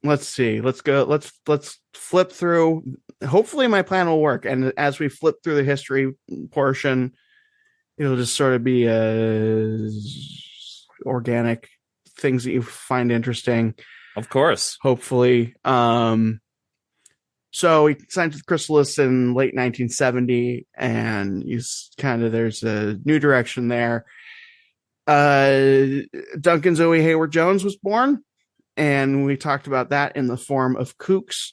let's see. Let's go. Let's flip through. Hopefully my plan will work. And as we flip through the history portion, it'll just sort of be organic things that you find interesting. Of course. Hopefully. So he signed with Chrysalis in late 1970, and there's a new direction there. Duncan Zoe Hayward Jones was born, and we talked about that in the form of Kooks.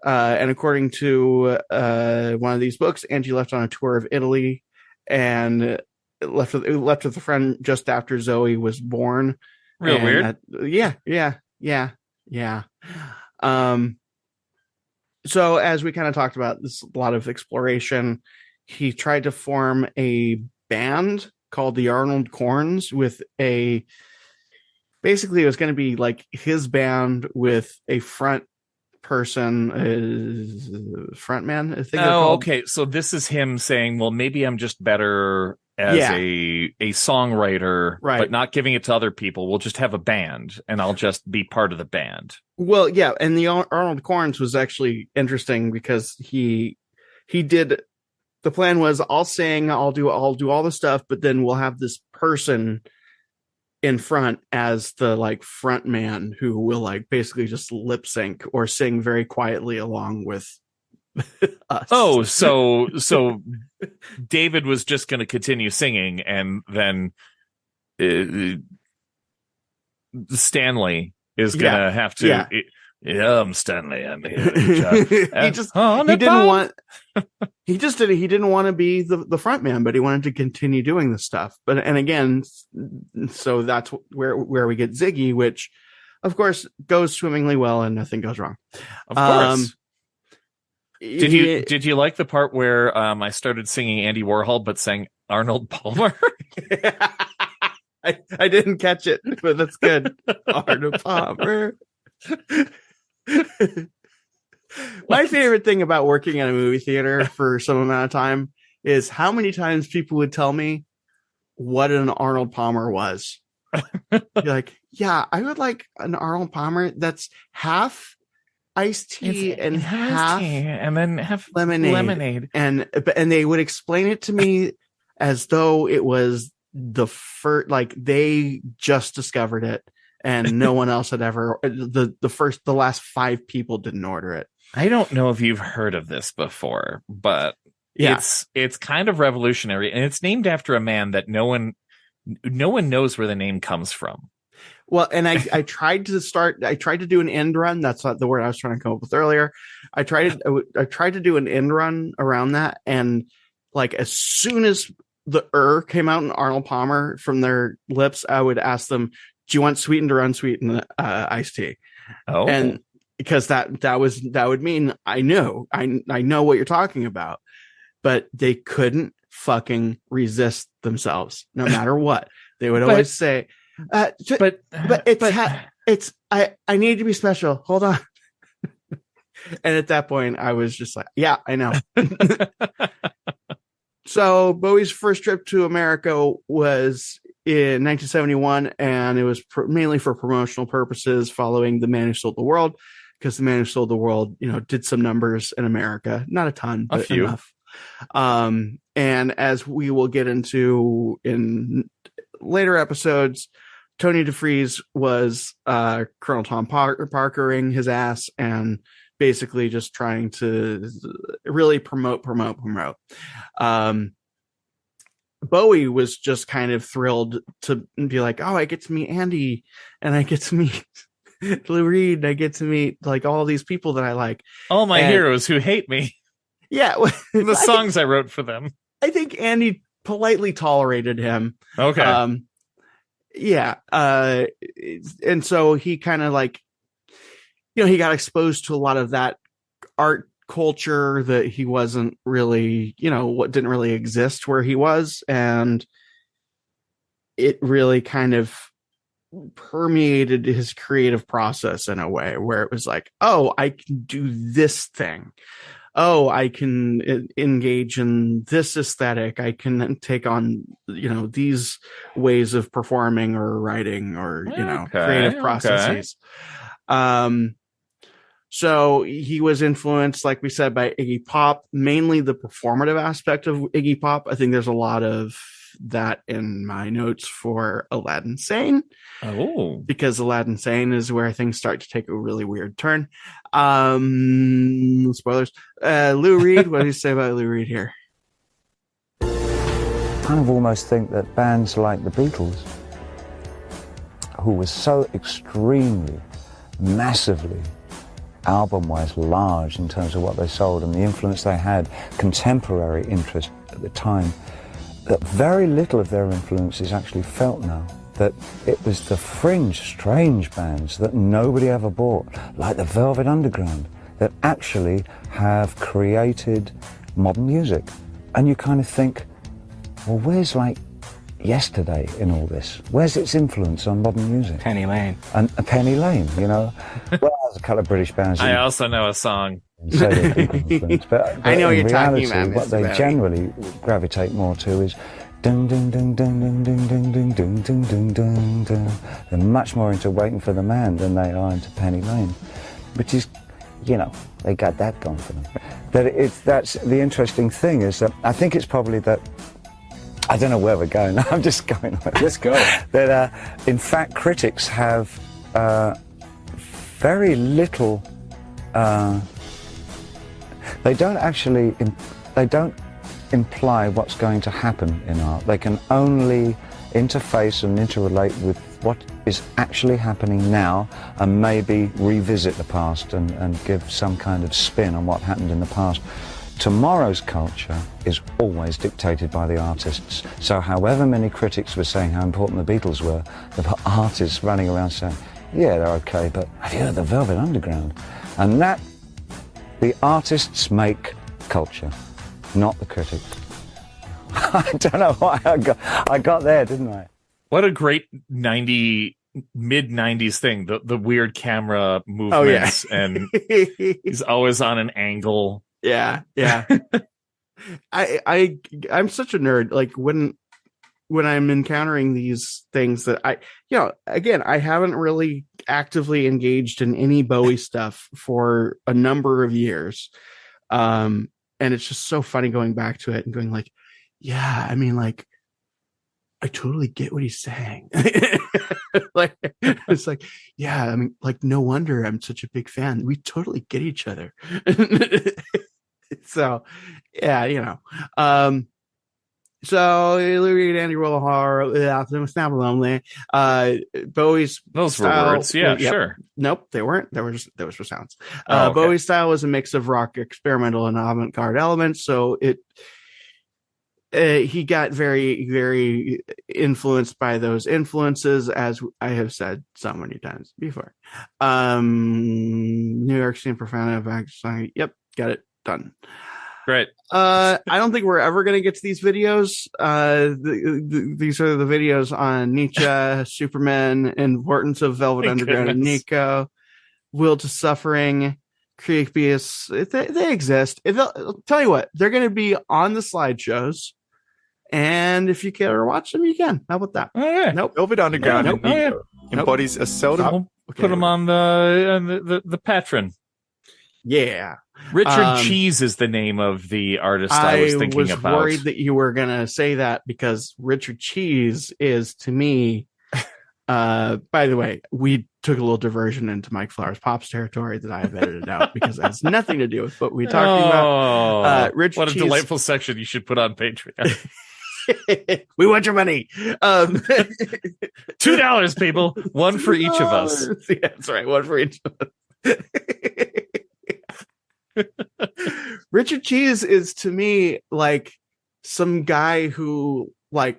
And according to one of these books, Angie left on a tour of Italy and left with a friend just after Zoe was born. Real weird. Yeah. So as we kind of talked about, this a lot of exploration. He tried to form a band called the Arnold Corns basically it was going to be like his band with a front person, frontman. I think. Oh, okay. So this is him saying, well, maybe I'm just better as a songwriter, right, but not giving it to other people. We'll just have a band and I'll just be part of the band. Well, yeah. And the Arnold Corns was actually interesting because he did, the plan was I'll sing, I'll do all the stuff, but then we'll have this person in front as the like front man who will like basically just lip sync or sing very quietly along with us. Oh, so David was just going to continue singing, and then Stanley is going to have to. Yeah, I'm Stanley. I'm here. He didn't want. He didn't want to be the front man, but he wanted to continue doing the stuff. And again, so that's where we get Ziggy, which, of course, goes swimmingly well and nothing goes wrong. Of course. Did you like the part where I started singing Andy Warhol but sang Arnold Palmer? I didn't catch it, but that's good. Arnold Palmer. My favorite thing about working at a movie theater for some amount of time is how many times people would tell me what an Arnold Palmer was. You're like, yeah, I would like an Arnold Palmer that's half iced tea and half and then half lemonade. And they would explain it to me as though it was the first, like they just discovered it and no one else had ever. The last 5 people didn't order it. I don't know if you've heard of this before, but yeah, it's kind of revolutionary, and it's named after a man that no one knows where the name comes from. Well, and I tried to do an end run. That's not the word I was trying to come up with earlier. I tried to do an end run around that, and like as soon as the came out in Arnold Palmer from their lips, I would ask them, "Do you want sweetened or unsweetened iced tea?" Oh, and because that would mean I know what you're talking about, but they couldn't fucking resist themselves no matter what. They would always say, I need to be special. Hold on. And at that point I was just like, yeah, I know. So Bowie's first trip to America was in 1971, and it was mainly for promotional purposes following The Man Who Sold the World, because The Man Who Sold the World, did some numbers in America, not a ton, but a few. Enough. And as we will get into in later episodes, Tony DeFries was Colonel Tom Parkering his ass and basically just trying to really promote. Bowie was just kind of thrilled to be like, oh, I get to meet Andy and I get to meet Lou Reed. I get to meet like all these people that I like. All my heroes who hate me. Yeah. The songs I wrote for them. I think Andy politely tolerated him. Okay. Yeah. And so he kind of like, he got exposed to a lot of that art culture that he wasn't really, what didn't really exist where he was. And it really kind of permeated his creative process in a way where it was like, oh, I can do this thing. Oh, I can engage in this aesthetic. I can take on, these ways of performing or writing or, creative processes. So he was influenced, like we said, by Iggy Pop, mainly the performative aspect of Iggy Pop. I think there's a lot of that in my notes for Aladdin Sane. Oh, because Aladdin Sane is where things start to take a really weird turn. Spoilers. Lou Reed, what do you say about Lou Reed here? I kind of almost think that bands like the Beatles, who were so extremely, massively, album-wise large in terms of what they sold and the influence they had, contemporary interest at the time, that very little of their influence is actually felt now. That it was the fringe, strange bands that nobody ever bought, like the Velvet Underground, that actually have created modern music. And you kind of think, well, where's like Yesterday in all this? Where's its influence on modern music? Penny Lane. And Penny Lane, you know? Well, there's a couple of British bands. I also know a song. So they're people influence, but I know what you're reality, talking about. What they generally gravitate more to is ding ding ding ding ding ding ding ding ding ding ding ding ding. They're much more into Waiting for the Man than they are into Penny Lane, which is, you know, they got that going for them. But that's the interesting thing is that I think it's probably that. I don't know where we're going. I'm just going. Let's go. That in fact, critics have very little. They don't actually. They don't imply what's going to happen in art. They can only interface and interrelate with what is actually happening now and maybe revisit the past and give some kind of spin on what happened in the past. Tomorrow's culture is always dictated by the artists. So however many critics were saying how important the Beatles were, there were artists running around saying, yeah, they're okay, but have you heard the Velvet Underground? And that, the artists make culture, not the critics. I don't know why I got there, didn't I? What a great mid-90s thing, the weird camera movements, and he's always on an angle. Yeah. I'm such a nerd. Like when I'm encountering these things that again, I haven't really actively engaged in any Bowie stuff for a number of years. And it's just so funny going back to it and going like, yeah, I mean, like, I totally get what he's saying. Like, it's like, yeah, I mean, like, no wonder I'm such a big fan. We totally get each other. So, yeah, you know. So Lou Reed, Andy Warhol, Snap Lonely. Bowie's those style, were words, yeah, sure. Nope, they weren't. There was for sounds. Okay. Bowie's style was a mix of rock, experimental, and avant-garde elements. So he got very, very influenced by those influences, as I have said so many times before. New York scene, profound song. Yep, got it done. Great. I don't think we're ever going to get to these videos. These are the videos on Nietzsche, Superman, importance of Velvet Underground and Nico, Will to Suffering, Creepiest. They exist. I'll tell you what, they're going to be on the slideshows. And if you care to watch them, you can. How about that? Oh, yeah. Nope. Velvet Underground embodies a seldom. I'll put them on the patron. Yeah. Richard Cheese is the name of the artist I was thinking about. I was worried that you were going to say that because Richard Cheese is, to me, by the way, we took a little diversion into Mike Flowers Pop's territory that I have edited out because it has nothing to do with what we talked about. Richard what a Cheese, delightful section you should put on Patreon. We want your money. $2, people. One for each of us. Yeah, that's right. One for each of us. Richard Cheese is, to me, like some guy who, like,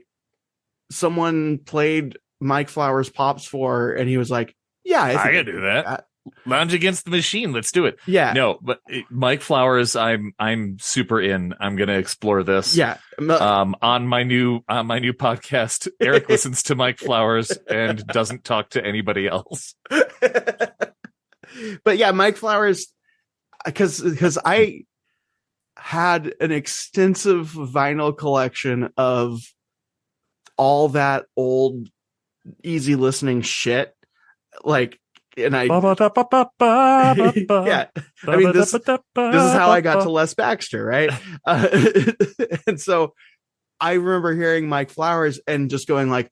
someone played Mike Flowers Pops for, and he was like, yeah, I can do that. Lounge Against the Machine. Let's do it. Yeah. No, but Mike Flowers, I'm super in. I'm going to explore this. Yeah. On my new podcast, Eric listens to Mike Flowers and doesn't talk to anybody else. But yeah, Mike Flowers, because I had an extensive vinyl collection of all that old easy listening shit. Like, and I yeah, I mean this is how I got to Les Baxter, right? And so I remember hearing Mike Flowers and just going like,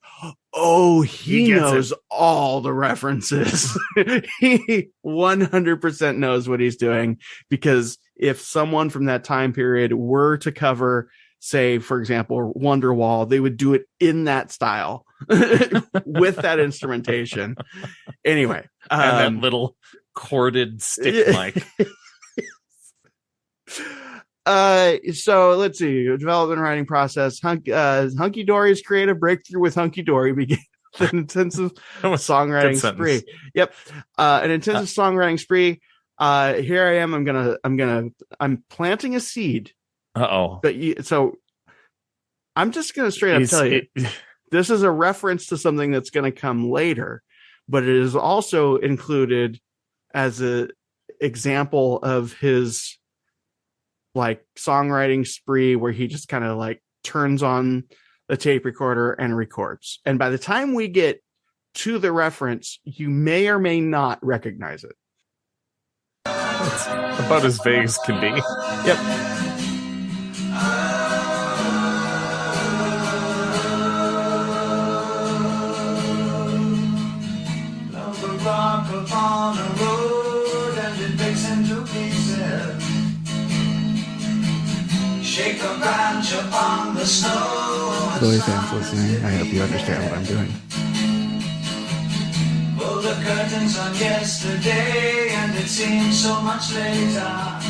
oh, he knows all the references. He 100% knows what he's doing, because if someone from that time period were to cover, say, for example, Wonderwall, they would do it in that style with that instrumentation. Anyway. And that little corded stick mic. So let's see. Development writing process. Hunky Dory's creative breakthrough with Hunky Dory began an intensive songwriting spree. Yep. An intensive songwriting spree. Here I am. I'm planting a seed. But so I'm just gonna straight up tell you, this is a reference to something that's gonna come later, but it is also included as a example of his like songwriting spree where he just kind of like turns on the tape recorder and records. And by the time we get to the reference, you may or may not recognize it. It's about as vague as can be. Yep. Rock upon a road and it breaks into pieces. Shake a branch upon the snow. Bowie fans listening, I hope you understand what I'm doing. Pull the curtains on yesterday and it seems so much later.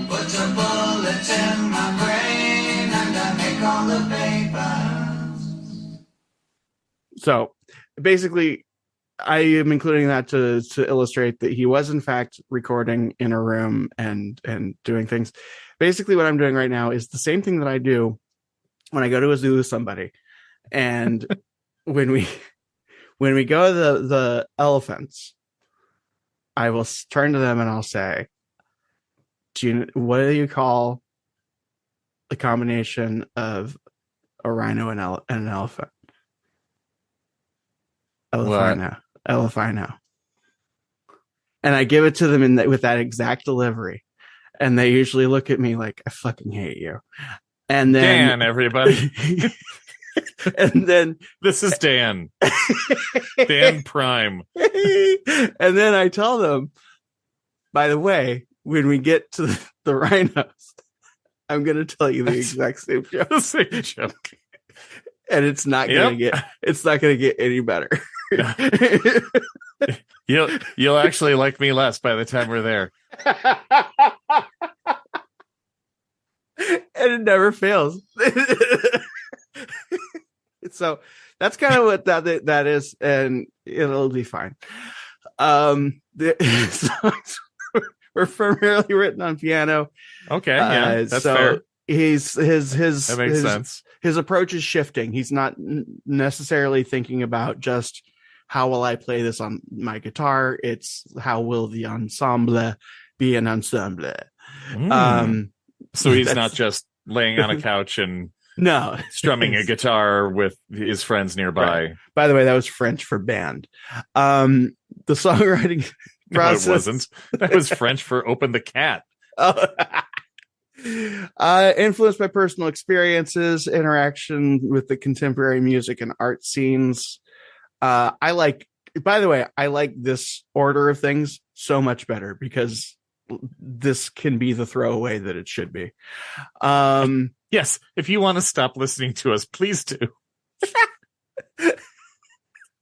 Put a bullet in my brain and I make all the papers. So basically, I am including that to illustrate that he was in fact recording in a room and doing things. Basically, what I'm doing right now is the same thing that I do when I go to a zoo with somebody, and when we go to the elephants, I will turn to them and I'll say, what do you call the combination of a rhino and an elephant? Elephino. And I give it to them with that exact delivery, and they usually look at me like, I fucking hate you. And then Dan, everybody. And then this is Dan. Dan Prime. And then I tell them, by the way, when we get to the rhinos, I'm going to tell you the exact same joke. The same joke. And it's not going to get any better. You'll actually like me less by the time we're there. And it never fails. So that's kind of what that is, and it'll be fine. The songs were primarily written on piano. Okay, yeah, that's so fair. That makes sense. His approach is shifting. He's not necessarily thinking about just how will I play this on my guitar. It's how will the ensemble be an ensemble. So he's not just laying on a couch and strumming a guitar with his friends nearby. Right. By the way, that was French for band. The songwriting process. No, it wasn't. That was French for open the cat. Influenced by personal experiences, interaction with the contemporary music and art scenes. I like this order of things so much better, because this can be the throwaway that it should be. Yes, if you want to stop listening to us, please do.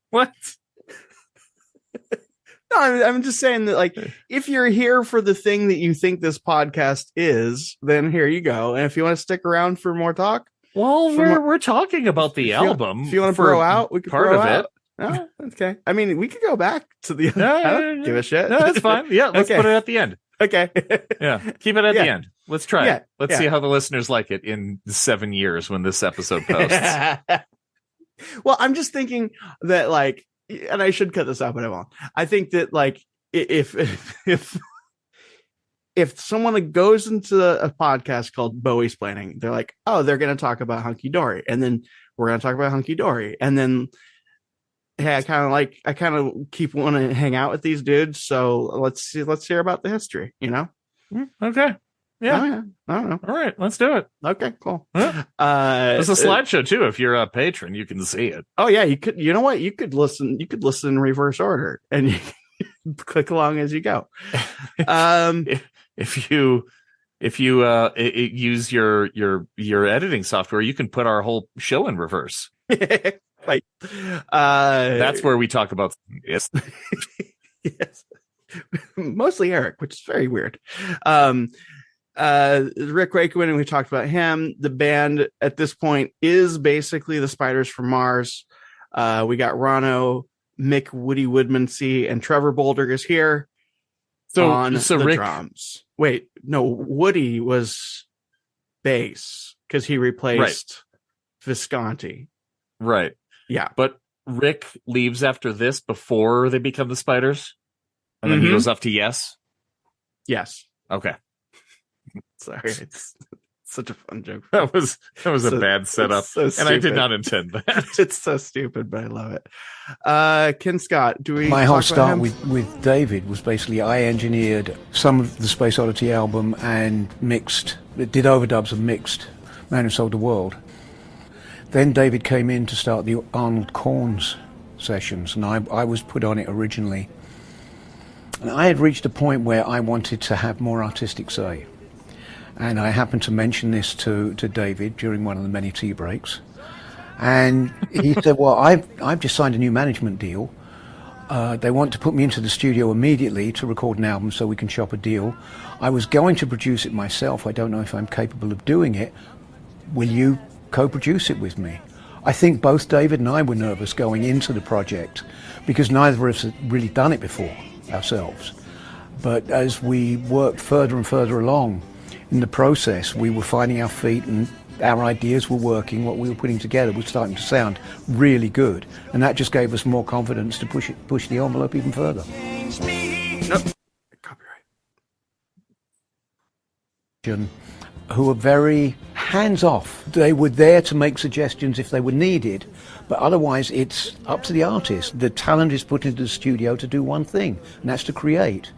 What? No, I'm just saying that, like, if you're here for the thing that you think this podcast is, then here you go. And if you want to stick around for more talk, well, we're talking about the album. If you want to throw out, we can part throw of out. it. Oh, okay. I mean, we could go back to the. I don't give a shit. No, that's fine. Yeah, let's put it at the end. Okay. Yeah, keep it at the end. Let's try it. Let's see how the listeners like it in 7 years when this episode posts. Well, I'm just thinking that, like, and I should cut this out, but I won't. I think that, like, if someone goes into a podcast called Bowiesplaining, they're like, oh, they're going to talk about Hunky Dory, and then we're going to talk about Hunky Dory, and then 2 minutes later, they're like, oh, they're going to talk about Hunky Dory, and then we're going to talk about Hunky Dory, and then we're going to talk about Hunky Dory, and then we're going to talk about Hunky Dory, and then we're going to talk about Hunky Dory, and then we're going to talk about Hunky Dory, and then hey, I kind of keep wanting to hang out with these dudes. So let's hear about the history, you know? Okay. Yeah. Oh, yeah. I don't know. All right. Let's do it. Okay, cool. There's a slideshow too. If you're a patron, you can see it. Oh yeah. You know what? You could listen in reverse order and you click along as you go. If you use your editing software, you can put our whole show in reverse. Like, that's where we talk about yes. Yes, mostly Eric, which is very weird. Rick Wakeman, and we talked about him. The band at this point is basically the Spiders from Mars. We got Ronno, Mick, Woody Woodmansey, and Trevor Boulder is here. So the Rick, drums. Wait, no, Woody was bass because he replaced Visconti. Right. Yeah. But Rick leaves after this before they become the Spiders. And then he goes off to Yes. Yes. Okay. Sorry. It's such a fun joke. That was a bad setup. So and I did not intend that. It's so stupid, but I love it. Ken Scott, my whole start with David was basically I engineered some of the Space Oddity album and did overdubs and mixed Man Who Sold the World. Then David came in to start the Arnold Corns sessions, and I was put on it originally. And I had reached a point where I wanted to have more artistic say. And I happened to mention this to David during one of the many tea breaks. And he said, well, I've just signed a new management deal. They want to put me into the studio immediately to record an album so we can shop a deal. I was going to produce it myself. I don't know if I'm capable of doing it. Will you co-produce it with me? I think both David and I were nervous going into the project because neither of us had really done it before ourselves. But as we worked further and further along in the process, we were finding our feet and our ideas were working. What we were putting together was starting to sound really good, and that just gave us more confidence to push the envelope even further. Nope. Copyright. Who were very hands-off. They were there to make suggestions if they were needed, but otherwise it's up to the artist. The talent is put into the studio to do one thing, and that's to create.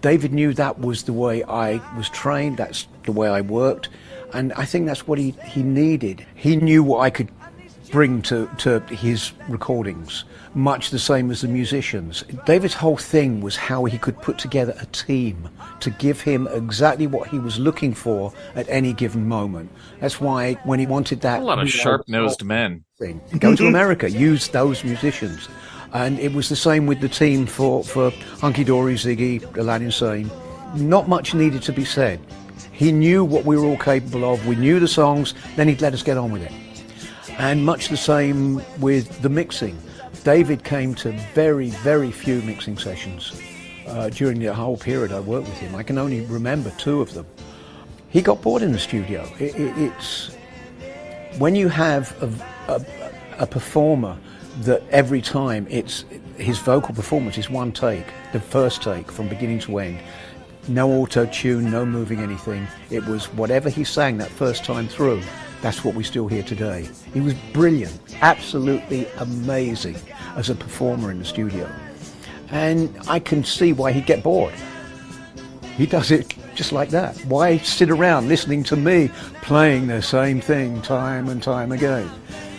David knew that was the way I was trained, that's the way I worked, and I think that's what he needed. He knew what I could bring to his recordings, much the same as the musicians. David's whole thing was how he could put together a team to give him exactly what he was looking for at any given moment. That's why when he wanted that... A lot of sharp-nosed men. Thing, go to America, use those musicians. And it was the same with the team for Hunky Dory, Ziggy, Aladdin Sane. Not much needed to be said. He knew what we were all capable of. We knew the songs, then he'd let us get on with it. And much the same with the mixing. David came to very, very few mixing sessions during the whole period I worked with him. I can only remember 2 of them. He got bored in the studio. It's when you have a performer that every time his vocal performance is one take, the first take from beginning to end. No auto-tune, no moving anything. It was whatever he sang that first time through. That's what we still hear today. He was brilliant, absolutely amazing as a performer in the studio. And I can see why he'd get bored. He does it just like that. Why sit around listening to me playing the same thing time and time again?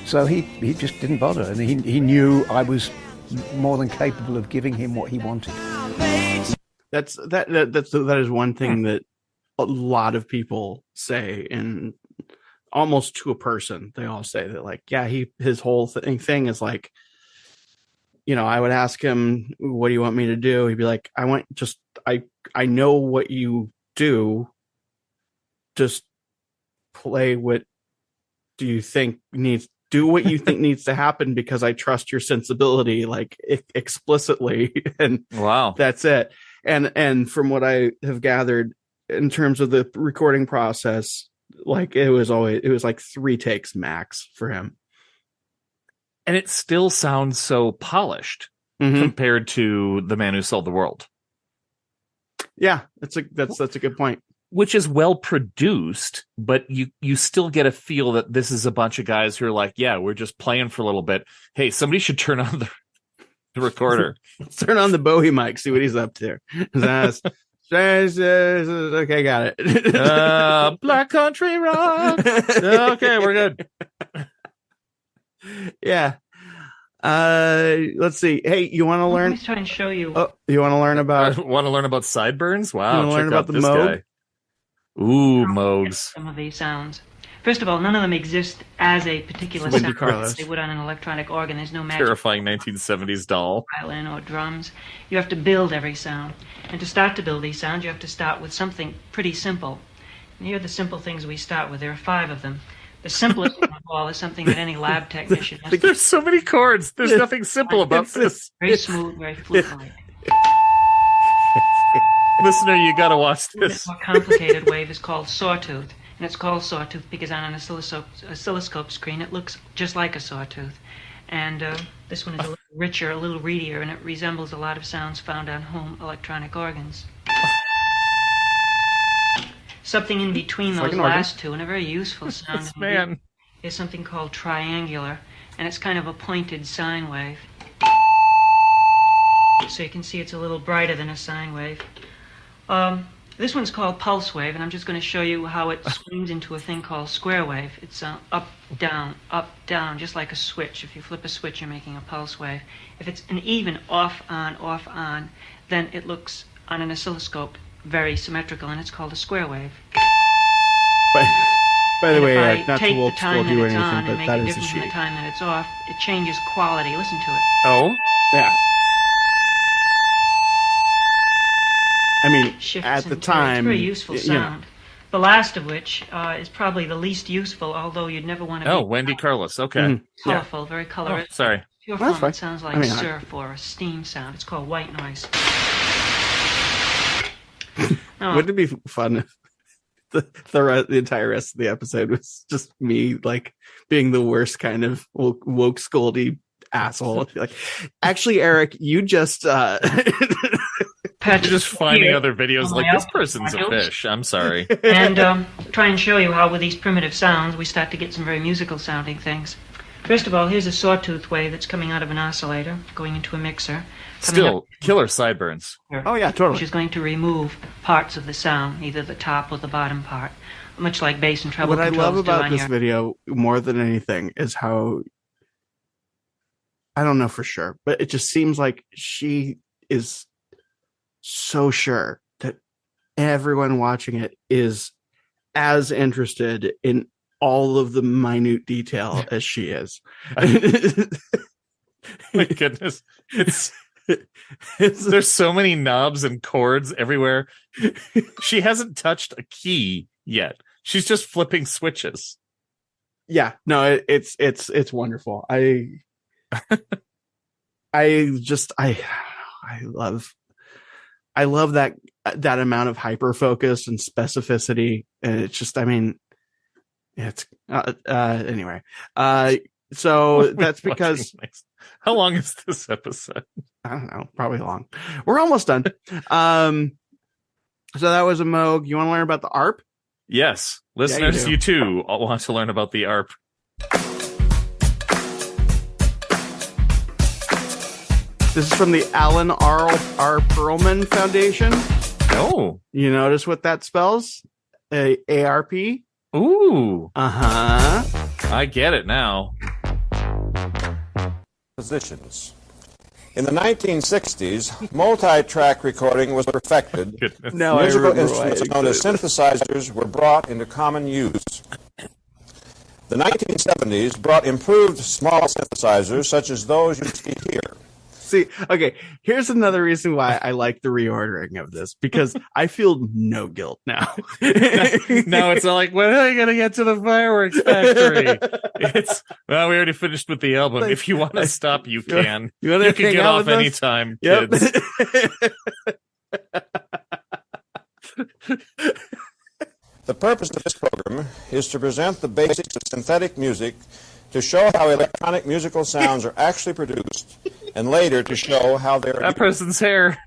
So he just didn't bother, and he knew I was more than capable of giving him what he wanted. That is one thing that a lot of people say, and almost to a person, they all say that, like, yeah, his whole thing is like, you know, I would ask him, what do you want me to do? He'd be like, I know what you do. Just play what do you think needs, do what you think needs to happen, because I trust your sensibility, like explicitly. And wow, that's it. And from what I have gathered in terms of the recording process, like it was like 3 takes max for him. And it still sounds so polished compared to The Man Who Sold the World. Yeah, that's a good point. Which is well produced, but you still get a feel that this is a bunch of guys who are like, yeah, we're just playing for a little bit. Hey, somebody should turn on The recorder. Let's turn on the Bowie mic, see what he's up to. Okay, got it. Black country rock. Okay, we're good. Yeah. Let's see. Hey, you want to learn? Let me try and show you. Oh, you want to learn about? Want to learn about sideburns? Wow, you learn about the this Moog? guy. Ooh, Moogs. Some of these sounds. First of all, none of them exist as a particular Wendy sound. Carlos. They would on an electronic organ. There's no magic Terrifying 1970s doll. violin or drums. You have to build every sound. And to start to build these sounds, you have to start with something pretty simple. And here are the simple things we start with. There are 5 of them. The simplest of all is something that any lab technician has to There's so many chords. There's nothing simple about this. very smooth, very flute-like. Listener, you gotta watch The this. more complicated wave is called sawtooth. And it's called sawtooth because on an oscilloscope screen it looks just like a sawtooth. And this one is a little richer, a little readier, and it resembles a lot of sounds found on home electronic organs. Something in between those last two, and a very useful sound This man. is something called triangular, and it's kind of a pointed sine wave. So you can see it's a little brighter than a sine wave. This one's called pulse wave, and I'm just going to show you how it swings into a thing called square wave. It's up, down, just like a switch. If you flip a switch, you're making a pulse wave. If it's an even off, on, then it looks on an oscilloscope very symmetrical, and it's called a square wave. By the way, if I not take to the old time school that do it's on anything, and but make that it is a different from the sheet. time that it's off, it changes quality. Listen to it. Oh? Yeah. I mean, Shifts at the and turns. time, It's a very useful you know. sound. The last of which is probably the least useful, although you'd never want to Oh, be Wendy Carlos. Okay. Mhm. colorful, very Oh, colorful. sorry. Pure That's form, fine. it sounds like I mean, surf or a steam sound. It's called white noise. Oh, Wouldn't it be fun if the entire rest of the episode was just me like being the worst kind of woke scoldy asshole? Like, actually, Eric, you just You're just finding here other videos on like my this output person's a modules. fish. I'm sorry. and try and show you how with these primitive sounds we start to get some very musical sounding things. First of all, here's a sawtooth wave that's coming out of an oscillator, going into a mixer. coming Still, killer sideburns. up Oh yeah, here, totally. which is going to remove parts of the sound, either the top or the bottom part, much like bass and treble What I controls love do about on this your... video more than anything is how, I don't know for sure, but it just seems like she is so sure that everyone watching it is as interested in all of the minute detail as she is. My goodness. There's so many knobs and chords everywhere. She hasn't touched a key yet. She's just flipping switches. Yeah, no, it's wonderful. I love that amount of hyper focus and specificity, and it's just, I mean, it's anyway. So that's because how long is this episode? I don't know, probably long. We're almost done. So that was a Moog. You want to learn about the ARP? Yes, listeners, do. you too want to learn about the ARP. This is from the Alan R. Perlman Foundation. Oh, You notice what that spells? ARP? ooh, Uh-huh. I get it now. Positions. In the 1960s, multi-track recording was perfected. Goodness. No, I Musical remember why instruments I known as synthesizers were brought into common use. The 1970s brought improved small synthesizers such as those you see here. See, okay, here's another reason why I like the reordering of this, because I feel no guilt now. Now it's not like, when are you going to get to the fireworks factory? It's, well, we already finished with the album. If you want to stop, you can. You You wanna can hang get out off with us? anytime, Yep. kids. The purpose of this program is to present the basics of synthetic music, to show how electronic musical sounds are actually produced, and later to show how they are That person's hair.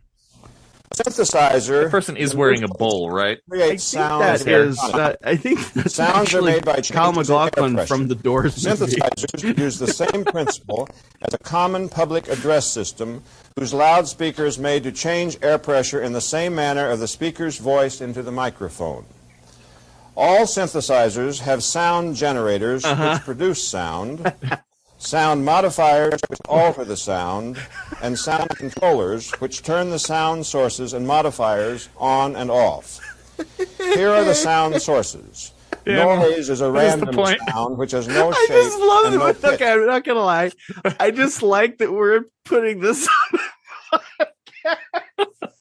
Synthesizer. The person is wearing a bowl, right? Create sounds. I think that's sounds are made by Kyle changes in air MacLachlan pressure. from The Doors. Synthesizers use the same principle as a common public address system whose loudspeakers made to change air pressure in the same manner of the speaker's voice into the microphone. All synthesizers have sound generators which produce sound, sound modifiers which alter the sound, and sound controllers which turn the sound sources and modifiers on and off. Here are the sound sources. Noise is a random sound which has no shape. I just love and no it. pitch. Okay, I'm not gonna lie. I just like that we're putting this on the podcast.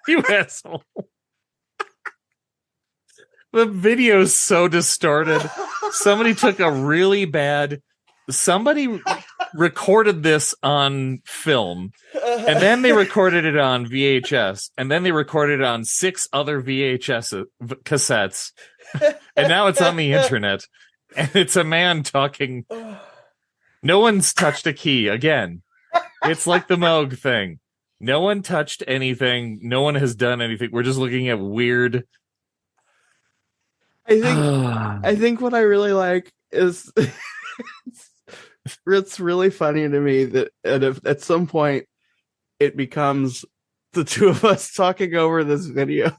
You asshole. The video's so distorted. Somebody recorded this on film, and then they recorded it on VHS, and then they recorded it on 6 other VHS cassettes, and now it's on the internet, and it's a man talking. No one's touched a key again. It's like the Moog thing. No one touched anything. No one has done anything. We're just looking at weird. I think what I really like is it's really funny to me that at some point it becomes the two of us talking over this video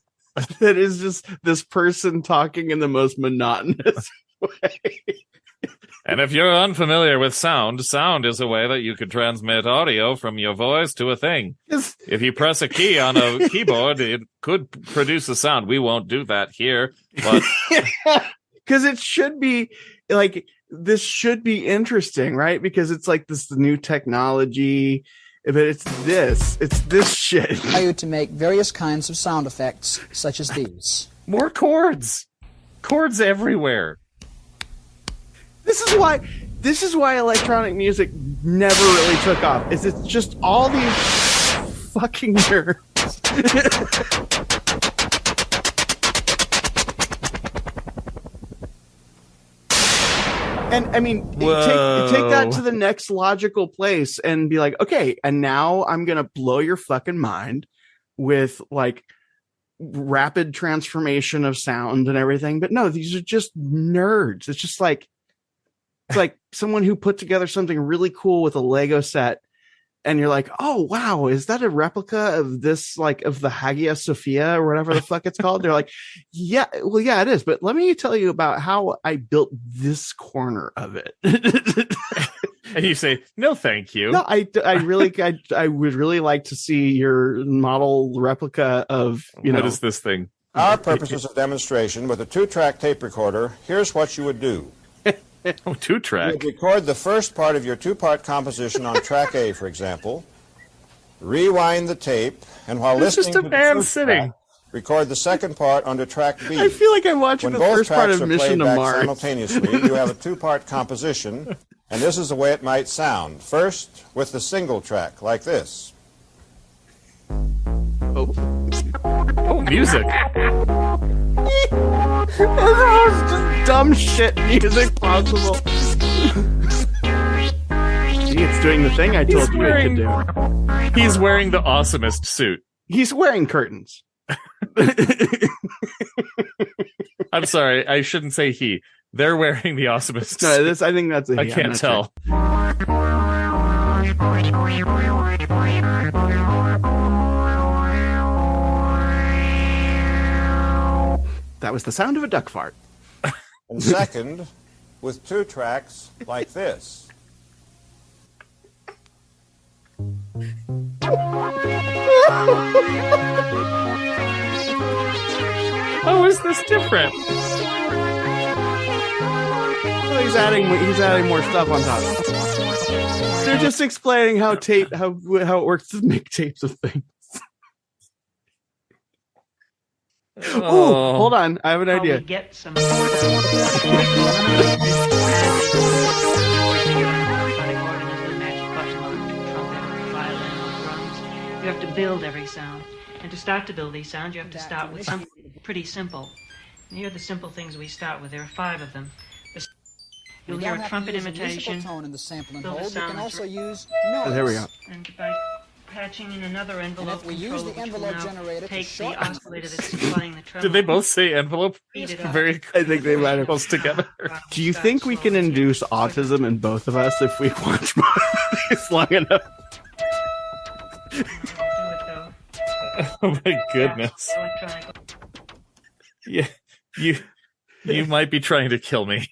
that is just this person talking in the most monotonous way. And if you're unfamiliar with sound is a way that you could transmit audio from your voice to a thing. If you press a key on a keyboard, it could produce a sound. We won't do that here, but because it should be like, this should be interesting, right? Because it's like this new technology, but it's this shit. Allow you to make various kinds of sound effects, such as these. More chords everywhere. This is why electronic music never really took off. It's just all these fucking nerds. And I mean, take that to the next logical place and be like, okay, and now I'm gonna blow your fucking mind with like rapid transformation of sound and everything. But no, these are just nerds. It's just like, it's like someone who put together something really cool with a Lego set, and you're like, oh wow, is that a replica of this, like of the Hagia Sophia or whatever the fuck it's called? They're like, yeah, well, yeah, it is. But let me tell you about how I built this corner of it. And you say, no, thank you. No, I would really like to see your model replica of, what is this thing? Our purposes of demonstration with a 2-track tape recorder, here's what you would do. Oh, 2-track. You would record the first part of your 2-part composition on track A, for example. Rewind the tape, and while listening to the first track, record the second part under track B. I feel like I'm watching the first part of Mission to Mars. Simultaneously, you have a 2-part composition, and this is the way it might sound. First, with the single track, like this. Oh, music. It's the most dumb shit music possible. See, it's doing the thing I told you it could do. He's wearing the awesomest suit. He's wearing curtains. I'm sorry, I shouldn't say he. They're wearing the awesomest suit. No, I think that's a he. I can't tell. That was the sound of a duck fart. And second, with 2 tracks like this. How is this different? Well, he's adding more stuff on top. They're just explaining how it works to make tapes of things. Oh, hold on. I have an idea. We get some you have to build every sound. And to start to build these sounds, you have to start with something pretty simple. And here are the simple things we start with. There are 5 of them. You'll hear a trumpet imitation. Tone in the sample and Build a hold. You sound can also through- use notes. Oh, there we go. And by patching in another envelope. if we use the envelope generator to take the shorten oscillator that's supplying the treble. Did they both say envelope? Speed it up. Very I think they might have. close together. Do you think we can induce autism in both of us if we watch movies long enough? Do it though. Oh my goodness. Electronic. Yeah, you might be trying to kill me,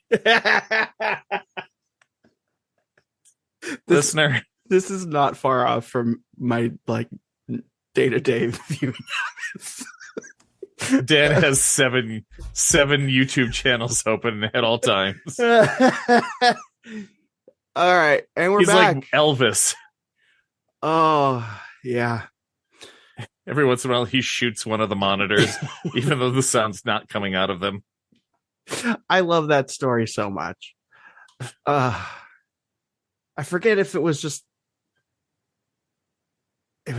listener. This is not far off from my day-to-day viewing habits. Dan has seven YouTube channels open at all times. All right, and we're He's back. like Elvis. Oh, yeah. Every once in a while, he shoots one of the monitors, even though the sound's not coming out of them. I love that story so much. I forget if it was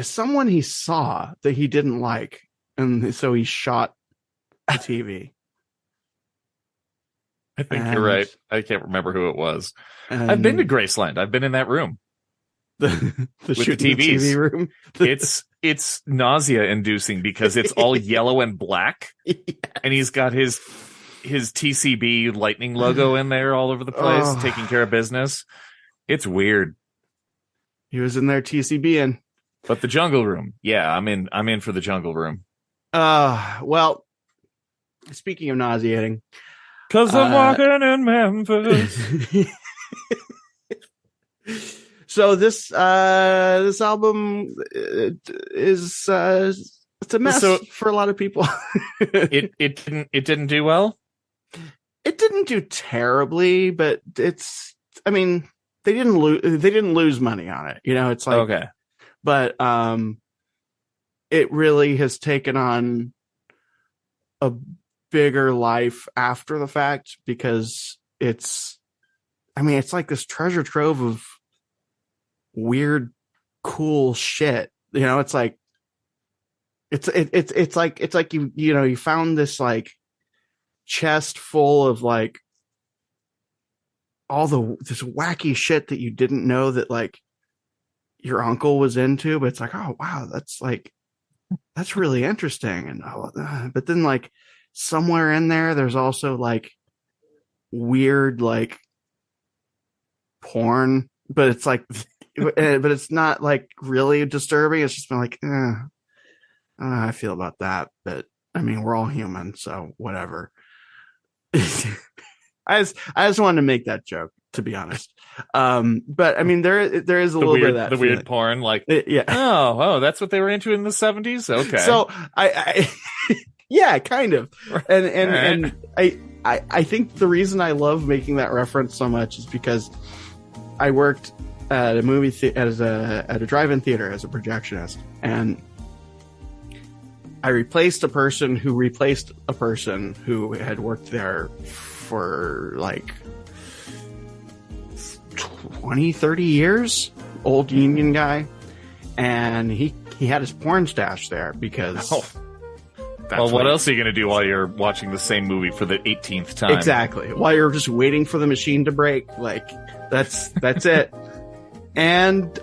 someone he saw that he didn't like, and so he shot the TV. I think you're right. I can't remember who it was. I've been to Graceland. I've been in that room. The shooting TVs. TV room. It's nausea inducing because it's all yellow and black, and he's got his TCB lightning logo in there all over the place, taking care of business. It's weird. He was in there TCBing. But the jungle room, yeah, I'm in for the jungle room. Well, speaking of nauseating, because I'm walking in Memphis. So this album is it's a mess for a lot of people. it didn't do well. It didn't do terribly, but they didn't lose money on it. You know, it's like okay, but it really has taken on a bigger life after the fact because it's like this treasure trove of weird, cool shit. You know, it's like you found this like chest full of like all this wacky shit that you didn't know that like your uncle was into, but it's like, oh wow, that's really interesting. And but then like somewhere in there's also like weird like porn, but it's like but it's not like really disturbing. It's just been like, I don't know how I feel about that, but I mean, we're all human, so whatever. I just wanted to make that joke, to be honest. But I mean, there is a little bit of that. The weird porn, like, yeah. Oh, that's what they were into in the 70s. Okay. So I yeah, kind of. And I think the reason I love making that reference so much is because I worked at a movie at a drive-in theater as a projectionist, and I replaced a person who replaced a person who had worked there for like 20-30 years, old union guy, and he had his porn stash there because well, what else are you going to do while you're watching the same movie for the 18th time? Exactly. While you're just waiting for the machine to break, like that's it. And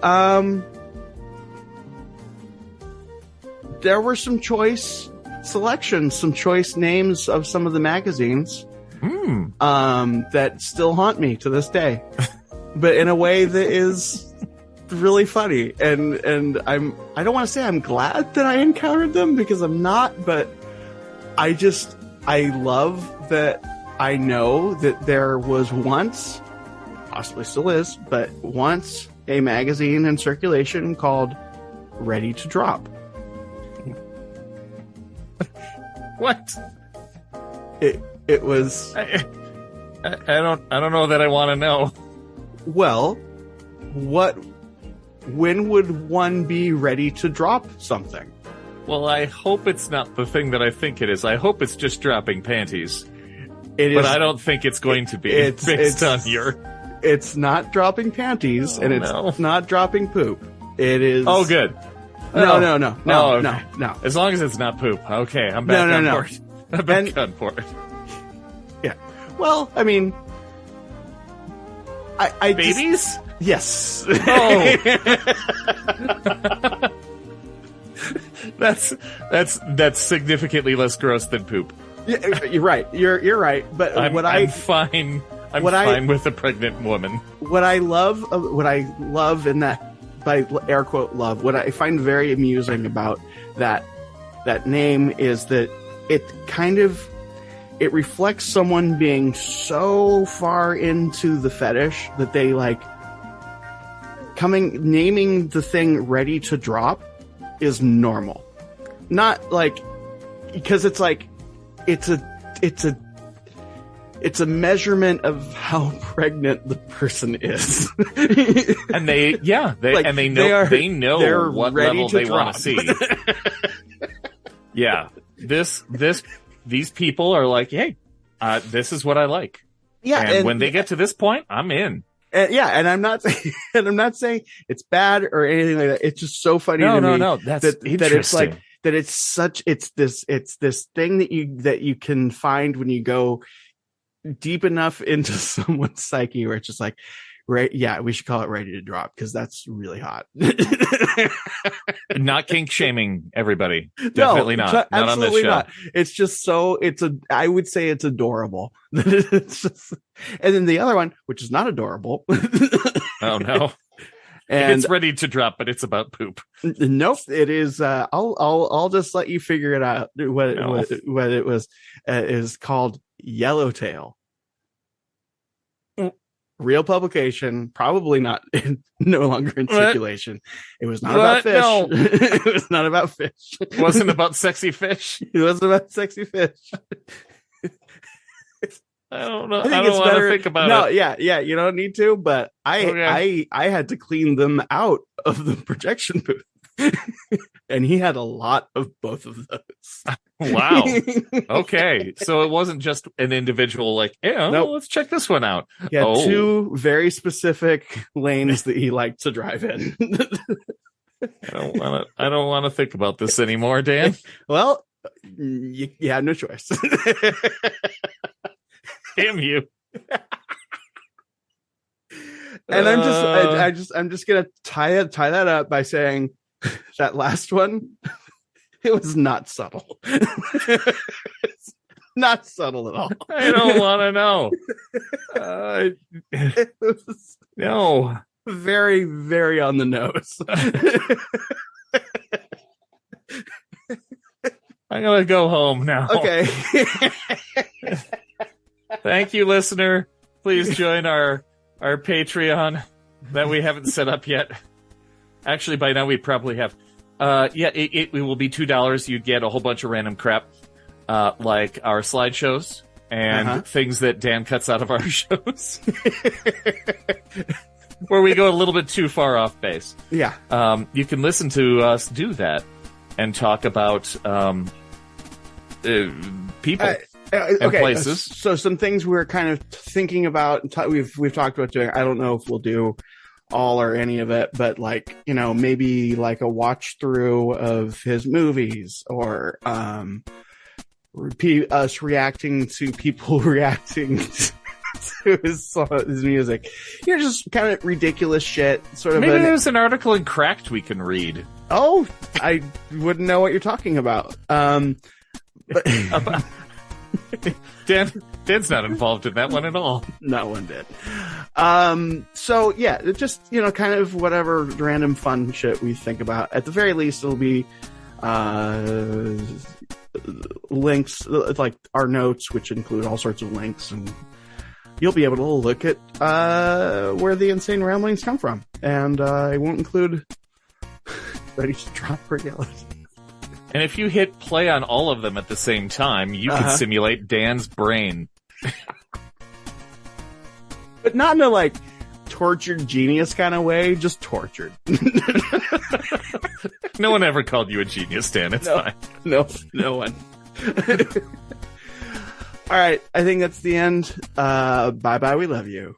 there were some choice selections, some choice names of some of the magazines that still haunt me to this day, but in a way that is really funny. And I don't want to say I'm glad that I encountered them because I'm not, but I love that I know that there was once, possibly still is, but once a magazine in circulation called Ready to Drop. What? It was. I don't know that I want to know. Well, when would one be ready to drop something? Well, I hope it's not the thing that I think it is. I hope it's just dropping panties. But I don't think it's going to be based on your. It's not dropping panties, and it's not dropping poop. It is. Oh, good. No. As long as it's not poop. Okay, I'm back on board. I'm back on board. Yeah. Well, I mean, I babies? Yes. Oh. That's significantly less gross than poop. Yeah, you're right. You're right. But I'm fine. I'm fine with a pregnant woman. What I love in that, by air quote love, what I find very amusing about that name is that it reflects someone being so far into the fetish that they like naming the thing ready to drop is normal. Not like, because it's like, it's a measurement of how pregnant the person is. And they know what level they want to see. Yeah. These people are like, hey, this is what I like. Yeah. And when they get to this point, I'm in. And I'm not saying it's bad or anything like that. It's just so funny to me. No. That's interesting. That it's like, that it's this thing that you can find when you go deep enough into someone's psyche where it's just like, right, yeah, we should call it ready to drop because that's really hot. Not kink shaming, everybody. Definitely not on this show. Not. It's just I would say it's adorable. It's just, and then the other one, which is not adorable. Oh no. And it's ready to drop, but it's about poop. Nope, it is. I'll just let you figure it out. What it was is called Yellowtail. Real publication, probably not, no longer in circulation. It was not about fish. No. It was not about fish. It wasn't about sexy fish. It wasn't about sexy fish. I don't know. I don't want to think about it. Yeah. You don't need to, but I had to clean them out of the projection booth, and he had a lot of both of those. Wow. Okay, so it wasn't just an individual. Like, nope. Let's check this one out. Yeah, two very specific lanes that he liked to drive in. I don't want to think about this anymore, Dan. Well, you had no choice. Damn you. And I'm just gonna tie that up by saying that last one, it was not subtle. It's not subtle at all. I don't want to know. It was no, very, very on the nose. I'm gonna go home now. Okay. Thank you, listener. Please join our Patreon that we haven't set up yet. Actually, by now we probably have. It will be $2. You'd get a whole bunch of random crap, like our slideshows and things that Dan cuts out of our shows, where we go a little bit too far off base. Yeah. You can listen to us do that and talk about people. And places. So some things we're kind of thinking about, we've talked about doing. I don't know if we'll do all or any of it, but like, maybe like a watch through of his movies, or us reacting to people reacting to his music. Just kind of ridiculous shit. Sort of. Maybe there's an article in Cracked we can read. Oh, I wouldn't know what you're talking about. But. Dan's not involved in that one at all. No one did. So yeah, just kind of whatever random fun shit we think about. At the very least, it'll be links, like our notes, which include all sorts of links, and you'll be able to look at where the insane ramblings come from. And it won't include ready to drop for yellow. And if you hit play on all of them at the same time, you can simulate Dan's brain. But not in a, like, tortured genius kind of way, just tortured. No one ever called you a genius, Dan. It's fine. No one. All right, I think that's the end. Bye-bye, we love you.